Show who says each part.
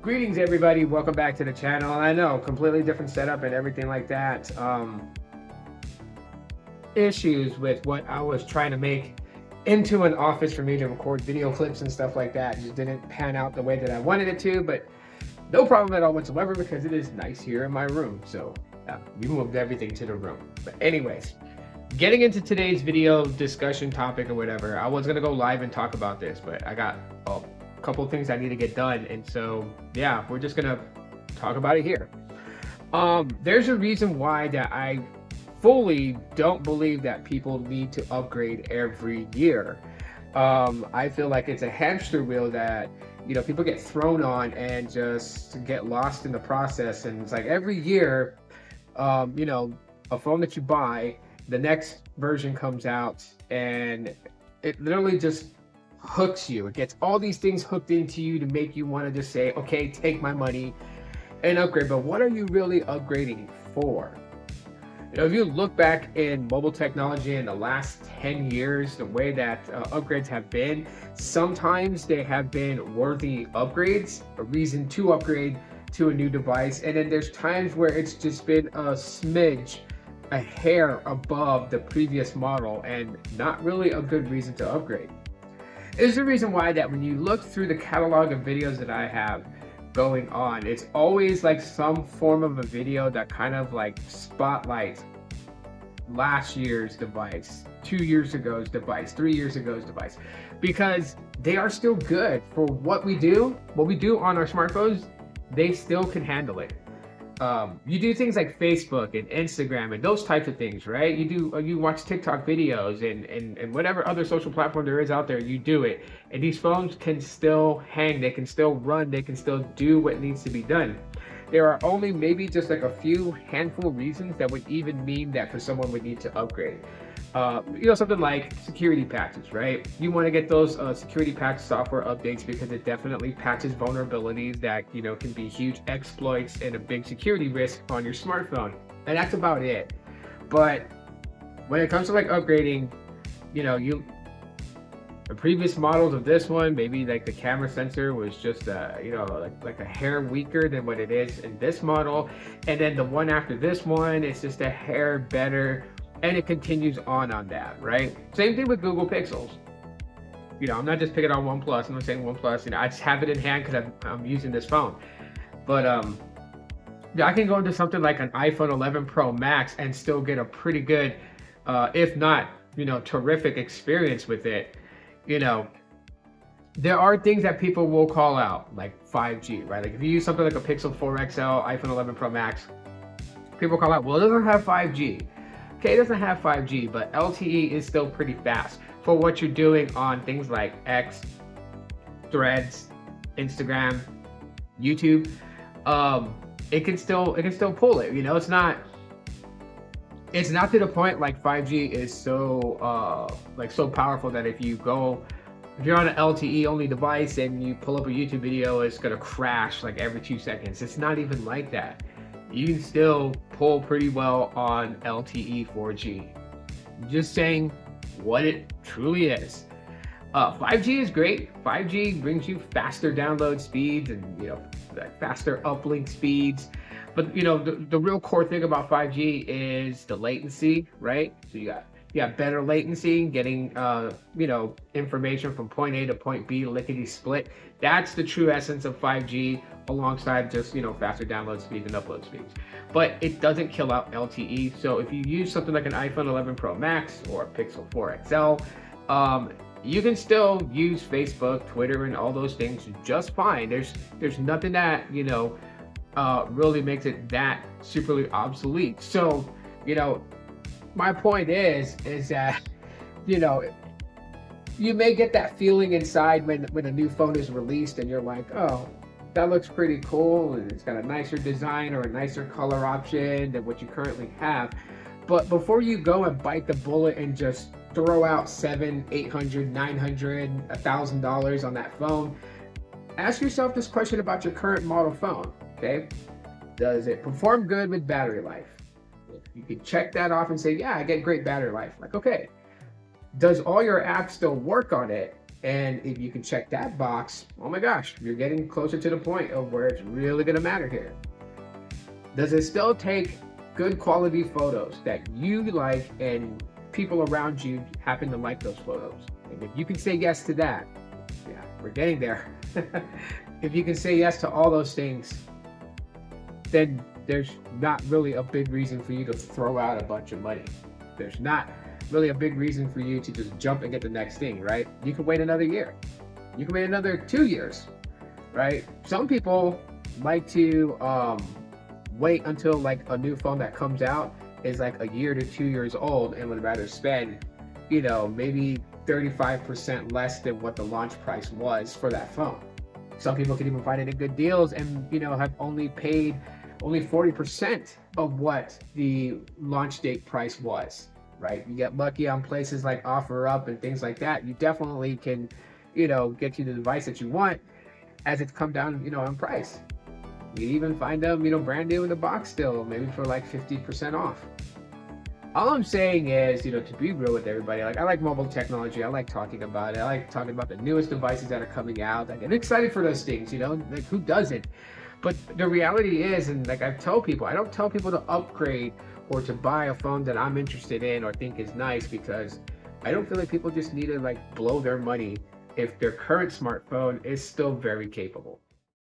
Speaker 1: Greetings everybody, welcome back to the channel. I know, completely different setup and everything like that. Issues with what I was trying to make into an office for me to record video clips and stuff like that. It just didn't pan out the way that I wanted it to, but no problem at all whatsoever because it is nice here in my room. So we moved everything to the room. But anyways, getting into today's video discussion topic or whatever, I was gonna go live and talk about this, but I got a couple things I need to get done, and so yeah, we're just gonna talk about it here. There's a reason why that I fully don't believe that people need to upgrade every year. I feel like it's a hamster wheel that people get thrown on and just get lost in the process, and it's like every year a phone that you buy, the next version comes out and it literally just hooks you. It gets all these things hooked into you to make you want to just say, okay, take my money and upgrade. But what are you really upgrading for? If you look back in mobile technology in the last 10 years, the way that upgrades have been, sometimes they have been worthy upgrades, a reason to upgrade to a new device. And then there's times where it's just been a smidge, a hair above the previous model and not really a good reason to upgrade. Is the reason why that when you look through the catalog of videos that I have going on, it's always like some form of a video that kind of like spotlights last year's device, 2 years ago's device, 3 years ago's device, because they are still good for what we do on our smartphones. They still can handle it. You do things like Facebook and Instagram and those types of things, right? You watch TikTok videos and whatever other social platform there is out there, you do it. And these phones can still hang, they can still run, they can still do what needs to be done. There are only maybe just like a few handful of reasons that would even mean that for someone would need to upgrade. Something like security patches, right? You want to get those security patch software updates because it definitely patches vulnerabilities that, can be huge exploits and a big security risk on your smartphone. And that's about it. But when it comes to like upgrading, the previous models of this one, maybe like the camera sensor was just like a hair weaker than what it is in this model. And then the one after this one, it's just a hair better. And it continues on that, right? Same thing with Google Pixels. I'm not just picking on OnePlus. I'm not saying OnePlus. I just have it in hand because I'm using this phone. But I can go into something like an iPhone 11 Pro Max and still get a pretty good, if not, terrific experience with it. There are things that people will call out, like 5G, right? Like if you use something like a Pixel 4 XL, iPhone 11 Pro Max, people call out, well, it doesn't have 5G. Okay, it doesn't have 5G, but LTE is still pretty fast for what you're doing on things like X, Threads, Instagram, YouTube. It can still pull it. It's not to the point like 5G is so so powerful that if you're on an LTE only device and you pull up a YouTube video, it's gonna crash like every 2 seconds. It's not even like that. You can still pull pretty well on LTE 4G. Just saying what it truly is. 5G is great. 5G brings you faster download speeds and faster uplink speeds. But the real core thing about 5G is the latency, right? So you got better latency, getting information from point A to point B lickety split. That's the true essence of 5G, alongside just faster download speeds and upload speeds. But it doesn't kill out LTE. So if you use something like an iPhone 11 Pro Max or a Pixel 4 XL, you can still use Facebook, Twitter, and all those things just fine. There's nothing that really makes it that superly obsolete. So my point is that you may get that feeling inside when a new phone is released and you're like, oh, that looks pretty cool and it's got a nicer design or a nicer color option than what you currently have. But before you go and bite the bullet and just throw out $700, $800, $900, $1,000 on that phone, ask yourself this question about your current model phone. Okay, does it perform good with battery life? You can check that off and say, yeah, I get great battery life. Like, okay, does all your apps still work on it? And if you can check that box, oh my gosh, you're getting closer to the point of where it's really going to matter here. Does it still take good quality photos that you like and people around you happen to like those photos? And if you can say yes to that, yeah, we're getting there. If you can say yes to all those things, then there's not really a big reason for you to throw out a bunch of money. There's not really a big reason for you to just jump and get the next thing, right? You can wait another year. You can wait another 2 years, right? Some people like to wait until like a new phone that comes out is like a year to 2 years old and would rather spend, you know, maybe 35% less than what the launch price was for that phone. Some people can even find it in good deals and, you know, have only paid only 40% of what the launch date price was, right? You get lucky on places like OfferUp and things like that. You definitely can, you know, get you the device that you want as it's come down, you know, on price. You even find them, you know, brand new in the box still, maybe for like 50% off. All I'm saying is, you know, to be real with everybody, like I like mobile technology. I like talking about it. I like talking about the newest devices that are coming out. I get excited for those things, you know, like who doesn't? But the reality is, and like I tell people, I don't tell people to upgrade or to buy a phone that I'm interested in or think is nice, because I don't feel like people just need to like blow their money if their current smartphone is still very capable.